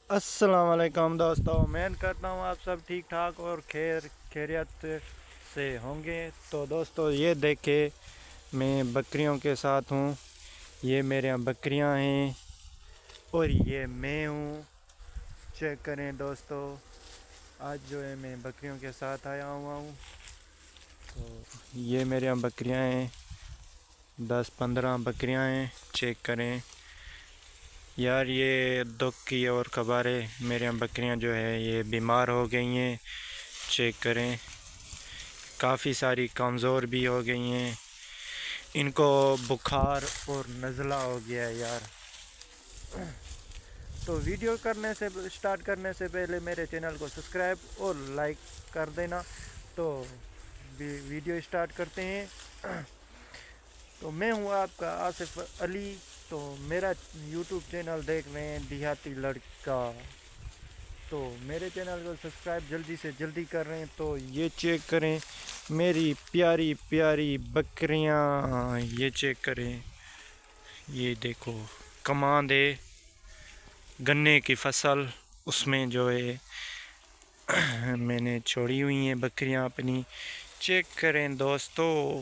अस्सलाम वालेकुम दोस्तों, उम्मीद करता हूँ आप सब ठीक ठाक और खैरियत से होंगे। तो दोस्तों ये देखे, मैं बकरियों के साथ हूँ। ये मेरे यहाँ बकरियाँ हैं और ये मैं हूँ। चेक करें दोस्तों, आज जो है मैं बकरियों के साथ आया हुआ हूँ। तो ये मेरे यहाँ बकरियाँ हैं, 10-15 बकरियाँ हैं। चेक करें यार, ये दुख की और खबर है, मेरे यहाँ बकरियाँ जो है ये बीमार हो गई हैं। चेक करें, काफ़ी सारी कमज़ोर भी हो गई हैं, इनको बुखार और नज़ला हो गया है यार। तो वीडियो स्टार्ट करने से पहले मेरे चैनल को सब्सक्राइब और लाइक कर देना। तो वीडियो स्टार्ट करते हैं। तो मैं हूँ आपका आसिफ अली। तो मेरा यूट्यूब चैनल देख रहे हैं देहाती लड़का, तो मेरे चैनल को सब्सक्राइब जल्दी से जल्दी कर रहे हैं। तो ये चेक करें मेरी प्यारी प्यारी बकरियां, ये चेक करें, ये देखो कमांद है गन्ने की फसल, उसमें जो है मैंने छोड़ी हुई हैं बकरियां अपनी। चेक करें दोस्तों,